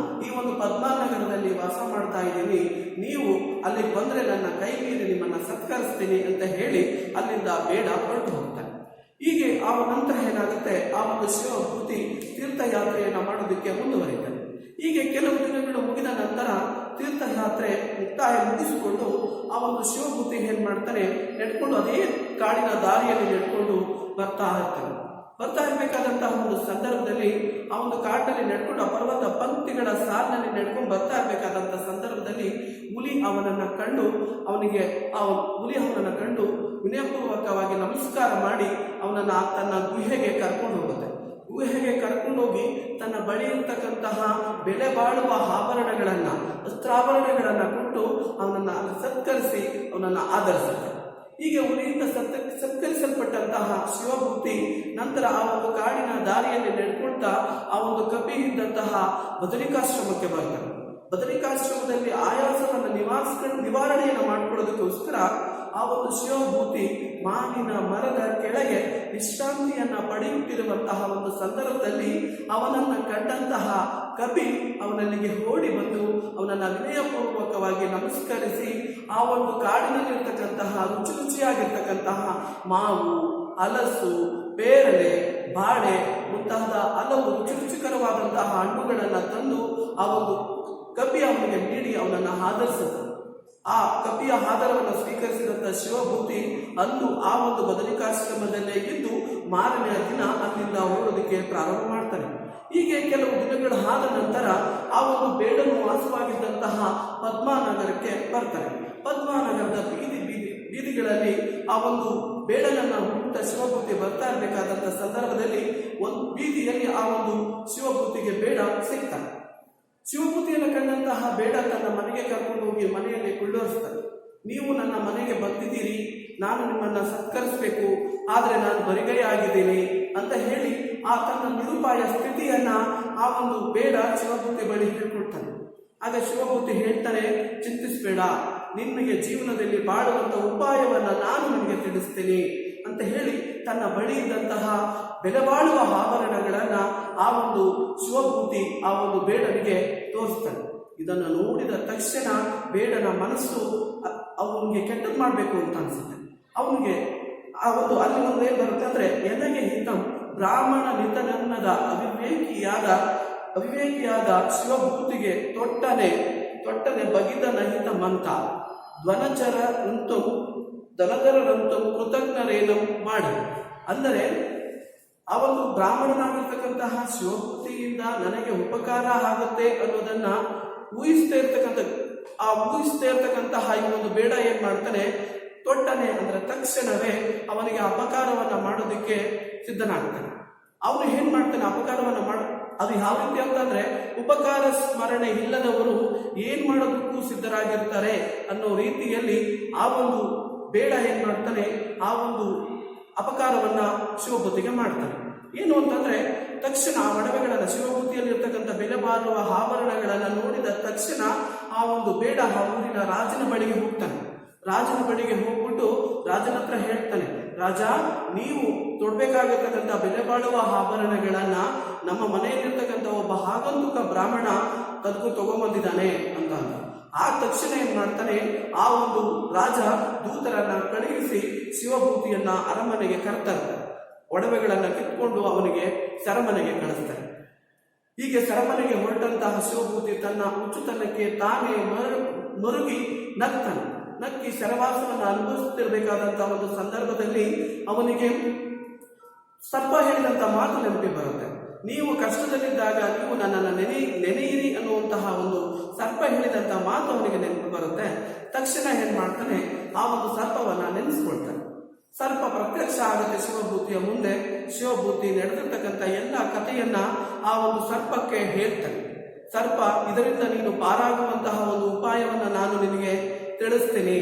ಈ ಒಂದು ಪದ್ಮಾನಗರದಲ್ಲಿ ವಾಸ ಮಾಡ್ತಾ ಇದ್ದೀನಿ, ನೀವು ಅಲ್ಲಿ ಬಂದ್ರೆ ನನ್ನ ಕೈ ಮೀರಿ ನಿಮ್ಮನ್ನ ಸತ್ಕರಿಸ್ತೀನಿ ಅಂತ ಹೇಳಿ ಅಲ್ಲಿಂದ ಬೇಡ ಹೊರಟು ಹೋಗ್ತಾನೆ. ಹೀಗೆ ಆ ನಂತರ ಏನಾಗುತ್ತೆ, ಆ ಒಂದು ಶಿವಭೂತಿ ತೀರ್ಥಯಾತ್ರೆಯನ್ನು ಮಾಡೋದಕ್ಕೆ ಮುಂದುವರಿತಾನೆ. ಹೀಗೆ ಕೆಲವು ದಿನಗಳು ಮುಗಿದ ನಂತರ ತೀರ್ಥಯಾತ್ರೆ ಮುಕ್ತಾಯ ಮುಗಿಸಿಕೊಂಡು ಆ ಒಂದು ಶಿವಭೂತಿ ಏನ್ ಮಾಡ್ತಾನೆ, ನಡ್ಕೊಂಡು ಅದೇ ಕಾಡಿನ ದಾರಿಯಲ್ಲಿ ನಡ್ಕೊಂಡು ಬರ್ತಾ ಇರ್ತಾನೆ. ಬರ್ತಾ ಇರ್ಬೇಕಾದಂತಹ ಒಂದು ಸಂದರ್ಭದಲ್ಲಿ ಆ ಒಂದು ಕಾಡಿನಲ್ಲಿ ನಡ್ಕೊಂಡು ಆ ಪರ್ವತ ಪಂಕ್ತಿಗಳ ಸಾಲಿನಲ್ಲಿ ನಡ್ಕೊಂಡು ಬರ್ತಾ ಇರ್ಬೇಕಾದಂತಹ ಸಂದರ್ಭದಲ್ಲಿ ಹುಲಿ ಅವನನ್ನ ಕಂಡು ವಿನಯಪೂರ್ವಕವಾಗಿ ನಮಸ್ಕಾರ ಮಾಡಿ ಅವನನ್ನ ತನ್ನ ಗುಹೆಗೆ ಕರ್ಕೊಂಡು ಹೋಗುತ್ತೆ. ಗುಹೆಗೆ ಕರ್ಕೊಂಡೋಗಿ ತನ್ನ ಬಳಿ ಇರ್ತಕ್ಕಂತಹ ಬೆಲೆ ಬಾಳುವ ವಸ್ತ್ರಾಭರಣಗಳನ್ನ ಕೊಟ್ಟು ಅವನನ್ನ ಸತ್ಕರಿಸಿ ಅವನನ್ನ ಆಧರಿಸುತ್ತೆ. ಹೀಗೆ ಹುಲಿಯಿಂದ ಸತ್ಕರಿಸಲ್ಪಟ್ಟಂತಹ ಶಿವಭೂತಿ ನಂತರ ಆ ಒಂದು ಕಾಡಿನ ದಾರಿಯಲ್ಲಿ ನಡ್ಕೊಳ್ತಾ ಆ ಒಂದು ಕಪಿ ಇದ್ದಂತಹ ಬದರಿಕಾಶ್ರಮಕ್ಕೆ ಬರ್ತಾನೆ. ಬದರಿಕಾಶ್ರಮದಲ್ಲಿ ಆಯಾಸವನ್ನು ನಿವಾರಣೆಯನ್ನು ಮಾಡಿಕೊಳ್ಳೋದಕ್ಕೋಸ್ಕರ ಆ ಒಂದು ಶಿವಭೂತಿ ಮಾವಿನ ಮರದ ಕೆಳಗೆ ವಿಶ್ರಾಂತಿಯನ್ನ ಪಡೆಯುತ್ತಿರುವಂತಹ ಒಂದು ಸಂದರ್ಭದಲ್ಲಿ ಅವನನ್ನ ಕಂಡಂತಹ ಕಪಿ ಅವನಲ್ಲಿಗೆ ಓಡಿ ಬಂದು ಅವನನ್ನ ವಿನಯಪೂರ್ವಕವಾಗಿ ನಮಸ್ಕರಿಸಿ ಆ ಒಂದು ಕಾಡಿನಲ್ಲಿರ್ತಕ್ಕಂತಹ ರುಚಿಯಾಗಿರ್ತಕ್ಕಂತಹ ಮಾವು, ಹಲಸು, ಪೇರಳೆ, ಬಾಳೆ ಮುಂತಾದ ಹಲವು ರುಚಿಕರವಾದಂತಹ ಹಣ್ಣುಗಳನ್ನ ತಂದು ಆ ಒಂದು ಕಪಿ ಅವನಿಗೆ ನೀಡಿ ಅವನನ್ನ ಆಧರಿಸಿದ. ಆ ಕಪಿಯ ಆಧಾರವನ್ನು ಸ್ವೀಕರಿಸಿದಂತಹ ಶಿವಭೂತಿ ಅಂದು ಆ ಒಂದು ಬದರಿಕಾಶ್ರಮದಲ್ಲೇ ಇದ್ದು ಮಾರನೆಯ ದಿನ ಅಲ್ಲಿಂದ ಓಡೋದಕ್ಕೆ ಪ್ರಾರಂಭ ಮಾಡ್ತಾನೆ. ಹೀಗೆ ಕೆಲವು ದಿನಗಳ ಆದ ನಂತರ ಆ ಒಂದು ಬೇಡನು ವಾಸವಾಗಿದ್ದಂತಹ ಪದ್ಮಾನಗರಕ್ಕೆ ಬರ್ತಾನೆ. ಪದ್ಮಾನಗರದ ಬೀದಿಗಳಲ್ಲಿ ಆ ಒಂದು ಬೇಡನನ್ನ ಹುಡುಕ್ತಾ ಶಿವಭೂತಿ ಬರ್ತಾ ಇರಬೇಕಾದಂತಹ ಸಂದರ್ಭದಲ್ಲಿ ಒಂದು ಬೀದಿಯಲ್ಲಿ ಆ ಒಂದು ಶಿವಭೂತಿಗೆ ಬೇಡ ಸಿಗ್ತಾನೆ. ಶಿವಭೂತಿಯನ್ನು ಕಂಡಂತಹ ಬೇಡ ತನ್ನ ಮನೆಗೆ ಕರ್ಕೊಂಡು ಹೋಗಿ ಮನೆಯಲ್ಲಿ ಕುಳ್ಳೋರಿಸ್ತಾನೆ. ನೀವು ನನ್ನ ಮನೆಗೆ ಬಂದಿದ್ದೀರಿ, ನಾನು ನಿಮ್ಮನ್ನ ಸತ್ಕರಿಸಬೇಕು, ಆದ್ರೆ ನಾನು ಬರಿಗೈ ಆಗಿದ್ದೀನಿ ಅಂತ ಹೇಳಿ ಆ ತನ್ನ ನಿರುಪಾಯ ಸ್ಥಿತಿಯನ್ನ ಆ ಒಂದು ಬೇಡ ಶಿವಭೂತಿ ಬಳಿ ಹೇಳ್ಕೊಡ್ತಾನೆ. ಆಗ ಶಿವಭೂತಿ ಹೇಳ್ತಾನೆ, ಚಿಂತಿಸಬೇಡ, ನಿಮಗೆ ಜೀವನದಲ್ಲಿ ಬಾಳುವಂತ ಉಪಾಯವನ್ನ ನಾನು ನಿಮಗೆ ತಿಳಿಸ್ತೇನೆ ಅಂತ ಹೇಳಿ ತನ್ನ ಬಳಿ ಇದ್ದಂತಹ ಬೆಲೆ ಬಾಳುವ ಆಭರಣಗಳನ್ನ ಆ ಒಂದು ಶಿವಭೂತಿ ಆ ಒಂದು ಬೇಡನಿಗೆ ತೋರಿಸ್ತಾನೆ. ಇದನ್ನು ನೋಡಿದ ತಕ್ಷಣ ಬೇಡನ ಮನಸ್ಸು ಅವನಿಗೆ ಕೆಟ್ಟದ್ದು ಮಾಡಬೇಕು ಅಂತ ಅನ್ಸುತ್ತೆ. ಅವನಿಗೆ ಆ ಒಂದು ಅಲ್ಲಿ ಒಂದು ಏನ್ ಬರುತ್ತೆ ಅಂದ್ರೆ, ಎನಗೆ ಹಿತಂ ಬ್ರಾಹ್ಮಣ ನಿತನನ್ನದ ಅವಿವೇಕಿಯಾದ ಶಿವಭೂತಿಗೆ ತೊಟ್ಟನೆ ಬಗಿದನ ಹಿತಮಂತ ಧನಧರರಂತು ಕೃತಜ್ಞರೇನು ಮಾಡಿ. ಅಂದರೆ ಆ ಒಂದು ಬ್ರಾಹ್ಮಣನಾಗಿರ್ತಕ್ಕಂತಹ ಶಿವಭೂತಿಯಿಂದ ನನಗೆ ಉಪಕಾರ ಆಗುತ್ತೆ ಅನ್ನೋದನ್ನ ಊಹಿಸ್ತಾ ಇರ್ತಕ್ಕಂತಹ ಈ ಒಂದು ಬೇಡ ಏನ್ ಮಾಡ್ತಾನೆ, ತೊಟ್ಟನೆ ಅಂದ್ರೆ ತಕ್ಷಣವೇ ಅವನಿಗೆ ಅಪಕಾರವನ್ನ ಮಾಡೋದಕ್ಕೆ ಸಿದ್ಧನಾಗ್ತಾನೆ. ಅವನು ಏನ್ ಮಾಡ್ತಾನೆ, ಅಪಕಾರವನ್ನ ಅದು ಯಾವ ರೀತಿ ಅಂತಂದ್ರೆ, ಉಪಕಾರ ಸ್ಮರಣೆ ಇಲ್ಲದವರು ಏನ್ ಮಾಡೋದಕ್ಕೂ ಸಿದ್ಧರಾಗಿರ್ತಾರೆ ಅನ್ನೋ ರೀತಿಯಲ್ಲಿ ಆ ಒಂದು ಬೇಡ ಏನ್ ಮಾಡ್ತಾನೆ, ಆ ಒಂದು ಅಪಕಾರವನ್ನ ಶಿವಭೂತಿಗೆ ಮಾಡ್ತಾನೆ. ಏನು ಅಂತಂದ್ರೆ, ತಕ್ಷಣ ಆ ಒಡವೆಗಳನ್ನ ಶಿವಭೂತಿಯಲ್ಲಿ ಇರ್ತಕ್ಕಂಥ ಬೆಲೆ ಬಾಳುವ ಆಭರಣಗಳನ್ನ ನೋಡಿದ ತಕ್ಷಣ ಆ ಒಂದು ಬೇಡ ಆ ಊರಿನ ರಾಜನ ಬಳಿಗೆ ಹೋಗ್ತಾನೆ. ರಾಜನ ಬಳಿಗೆ ಹೋಗ್ಬಿಟ್ಟು ರಾಜನ ಹತ್ರ ಹೇಳ್ತಾನೆ, ರಾಜ, ನೀವು ತೊಡ್ಬೇಕಾಗಿರ್ತಕ್ಕಂಥ ಬೆಲೆ ಬಾಳುವ ಆಭರಣಗಳನ್ನ ನಮ್ಮ ಮನೆಯಲ್ಲಿರ್ತಕ್ಕಂಥ ಒಬ್ಬ ಆಗಂತುಕ ಬ್ರಾಹ್ಮಣ ತಗೊಂಬಂದಿದ್ದಾನೆ ಅಂತ. ಆ ತಕ್ಷಣ ಏನ್ ಮಾಡ್ತಾನೆ, ಆ ಒಂದು ರಾಜ ದೂತರನ್ನ ಕಳುಹಿಸಿ ಶಿವಭೂತಿಯನ್ನ ಅರಮನೆಗೆ ಕರ್ತಾರೆ. ಒಡವೆಗಳನ್ನು ಕಿತ್ಕೊಂಡು ಅವನಿಗೆ ಸೆರೆಮನೆಗೆ ಕಳಿಸ್ತಾನೆ. ಹೀಗೆ ಸೆರೆಮನೆಗೆ ಹೊರಟಂತಹ ಶಿವಭೂತಿ ತನ್ನ ಹುಚ್ಚುತನಕ್ಕೆ ತಾನೇ ಮರುಗಿ ನಗ್ತಾನೆ. ನಕ್ಕಿ ಸೆರೆವಾಸವನ್ನು ಅನುಭವಿಸುತ್ತಿರಬೇಕಾದಂತಹ ಒಂದು ಸಂದರ್ಭದಲ್ಲಿ ಅವನಿಗೆ ಸರ್ಪ ಹೇಳಿದಂಥ ಮಾತು ನೆನಪಿ ಬರುತ್ತೆ. ನೀವು ಕಷ್ಟದಲ್ಲಿದ್ದಾಗ ನೀವು ನನ್ನನ್ನು ನೆನೆಯಿರಿ ಅನ್ನುವಂತಹ ಒಂದು ಸರ್ಪ ಹೇಳಿದಂಥ ಮಾತು ಅವನಿಗೆ ನೆನಪು ಬರುತ್ತೆ. ತಕ್ಷಣ ಏನ್ ಮಾಡ್ತಾನೆ, ಆ ಒಂದು ಸರ್ಪವನ್ನ ನೆನೆಸ್ಕೊಳ್ತಾನೆ. ಸರ್ಪ ಪ್ರತ್ಯಕ್ಷ ಆಗುತ್ತೆ ಶಿವಭೂತಿಯ ಮುಂದೆ. ಶಿವಭೂತಿ ನಡೆದಿರ್ತಕ್ಕಂಥ ಎಲ್ಲ ಕಥೆಯನ್ನ ಆ ಒಂದು ಸರ್ಪಕ್ಕೆ ಹೇಳ್ತಾನೆ. ಸರ್ಪ, ಇದರಿಂದ ನೀನು ಪಾರಾಗುವಂತಹ ಒಂದು ಉಪಾಯವನ್ನ ನಾನು ನಿನಗೆ ತಿಳಿಸ್ತೀನಿ.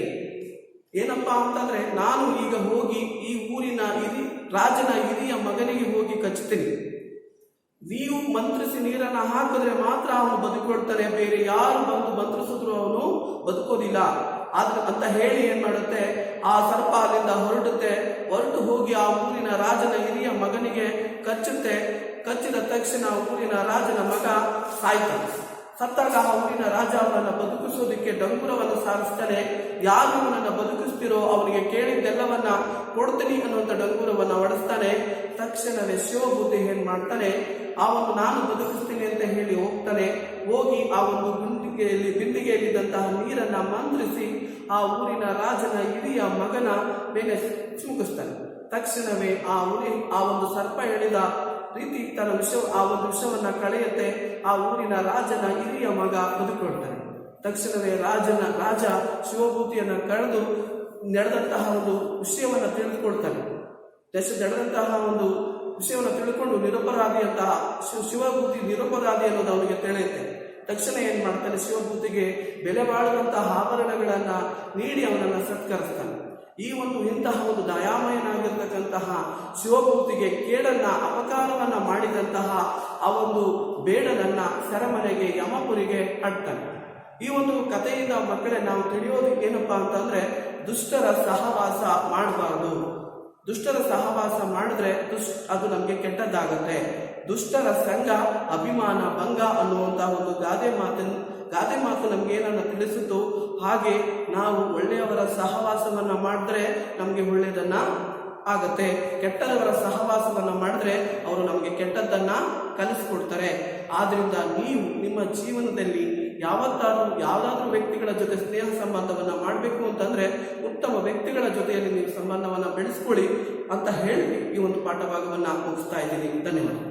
ಏನಪ್ಪಾ ಅಂತಂದ್ರೆ, ನಾನು ಈಗ ಹೋಗಿ ಈ ಊರಿನ ರಾಜನ ಹಿರಿಯ ಮಗನಿಗೆ ಹೋಗಿ ಕಚ್ಚುತ್ತೀನಿ. ನೀವು ಮಂತ್ರಿಸಿ ನೀರನ್ನ ಹಾಕಿದ್ರೆ ಮಾತ್ರ ಅವನು ಬದುಕೊಳ್ತಾನೆ, ಬೇರೆ ಯಾರು ಬಂದು ಮಂತ್ರಿಸಿದ್ರು ಅವನು ಬದುಕೋದಿಲ್ಲ ಅಂತ ಹೇಳಿ ಏನ್ ಮಾಡುತ್ತೆ, ಆ ಸರ್ಪ ಅಲ್ಲಿಂದ ಹೊರಟು ಹೋಗಿ ಆ ಊರಿನ ರಾಜನ ಹಿರಿಯ ಮಗನಿಗೆ ಕಚ್ಚುತ್ತೆ. ಕಚ್ಚಿದ ತಕ್ಷಣ ಊರಿನ ರಾಜನ ಮಗ ಸಾಯ್ತಾನೆ. ಸತ್ತಾಗ ಆ ಊರಿನ ರಾಜ ಅವನನ್ನು ಬದುಕಿಸೋದಕ್ಕೆ ಡಂಗುರವನ್ನು ಸಾರಿಸ್ತಾನೆ. ಯಾರು ಇವನನ್ನು ಬದುಕಿಸ್ತಿರೋ ಅವನಿಗೆ ಕೇಳಿದ್ದೆಲ್ಲವನ್ನ ಕೊಡ್ತೀನಿ ಅನ್ನುವಂಥ ಡಂಗುರವನ್ನ ಹೊಡೆಸ್ತಾನೆ. ತಕ್ಷಣವೇ ಶಿವಭೂತಿ ಏನ್ ಮಾಡ್ತಾನೆ, ಆ ಒಂದು ನಾನು ಬದುಕಿಸ್ತೀನಿ ಅಂತ ಹೇಳಿ ಹೋಗ್ತಾನೆ. ಹೋಗಿ ಆ ಒಂದು ಬಿಂದಿಗೆಯಲ್ಲಿದ್ದಂತಹ ನೀರನ್ನ ಮಂತ್ರಿಸಿ ಆ ಊರಿನ ರಾಜನ ಹಿರಿಯ ಮಗನ ಮೇಲೆ ಚಿಮುಕಿಸ್ತಾನೆ. ತಕ್ಷಣವೇ ಆ ಒಂದು ಸರ್ಪ ಹೇಳಿದ ರೀತಿ ಆ ಒಂದು ವಿಷವನ್ನ ಕಳೆಯುತ್ತೆ. ಆ ಊರಿನ ರಾಜನ ಹಿರಿಯ ಮಗ ಬದುಕೊಳ್ತಾನೆ. ತಕ್ಷಣವೇ ರಾಜ ಶಿವಭೂತಿಯನ್ನ ಕಳೆದು ನಡೆದಂತಹ ಒಂದು ವಿಷಯವನ್ನ ತಿಳಿದುಕೊಳ್ತಾನೆ. ನಡೆದಂತಹ ಒಂದು ವಿಷಯವನ್ನು ತಿಳ್ಕೊಂಡು ನಿರಪರಾಧಿಯಂತಹ ಶಿವಭೂತಿ ನಿರಪರಾಧಿ ಅನ್ನೋದು ಅವನಿಗೆ ತಿಳಿಯುತ್ತೆ. ತಕ್ಷಣ ಏನ್ ಮಾಡ್ತಾನೆ, ಶಿವಭೂತಿಗೆ ಬೆಲೆ ಬಾಳುವಂತಹ ಆಭರಣಗಳನ್ನ ನೀಡಿ ಅವನನ್ನ ಸತ್ಕರಿಸ್ತಾನೆ. ಈ ಇಂತಹ ಒಂದು ದಯಾಮಯನಾಗಿರ್ತಕ್ಕಂತಹ ಶಿವಭೂತಿಗೆ ಕೇಡನ್ನ ಅಪಕಾರವನ್ನ ಮಾಡಿದಂತಹ ಆ ಒಂದು ಬೇಡನನ್ನ ಸೆರೆಮನೆಗೆ ಯಮಪುರಿಗೆ ಅಡ್ತಾನೆ. ಈ ಒಂದು ಕಥೆಯಿಂದ ಮಕ್ಕಳೇ ನಾವು ತಿಳಿಯೋದು ಏನಪ್ಪಾ ಅಂತಂದ್ರೆ, ದುಷ್ಟರ ಸಹವಾಸ ಮಾಡಬಾರದು. ದುಷ್ಟರ ಸಹವಾಸ ಮಾಡಿದ್ರೆ ಅದು ನಮ್ಗೆ ಕೆಟ್ಟದ್ದಾಗತ್ತೆ. ದುಷ್ಟರ ಸಂಘ ಅಭಿಮಾನ ಭಂಗ ಅನ್ನುವಂತಹ ಒಂದು ಗಾದೆ ಮಾತು ನಮ್ಗೆ ಏನನ್ನ ತಿಳಿಸುತ್ತೋ ಹಾಗೆ ನಾವು ಒಳ್ಳೆಯವರ ಸಹವಾಸವನ್ನ ಮಾಡಿದ್ರೆ ನಮ್ಗೆ ಒಳ್ಳೆಯದನ್ನ ಆಗತ್ತೆ. ಕೆಟ್ಟದವರ ಸಹವಾಸವನ್ನ ಮಾಡಿದ್ರೆ ಅವರು ನಮ್ಗೆ ಕೆಟ್ಟದ್ದನ್ನ ಕಲಿಸ್ಕೊಡ್ತಾರೆ. ಆದ್ರಿಂದ ನೀವು ನಿಮ್ಮ ಜೀವನದಲ್ಲಿ ಯಾವ್ದಾದ್ರೂ ವ್ಯಕ್ತಿಗಳ ಜೊತೆ ಸ್ನೇಹ ಸಂಬಂಧವನ್ನ ಮಾಡಬೇಕು ಅಂತಂದ್ರೆ ಉತ್ತಮ ವ್ಯಕ್ತಿಗಳ ಜೊತೆಯಲ್ಲಿ ನೀವು ಸಂಬಂಧವನ್ನ ಬೆಳೆಸ್ಕೊಳ್ಳಿ ಅಂತ ಹೇಳಿ ಈ ಒಂದು ಪಾಠಭಾಗವನ್ನ ಮುಗಿಸ್ತಾ ಇದ್ದೀನಿ. ಧನ್ಯವಾದ.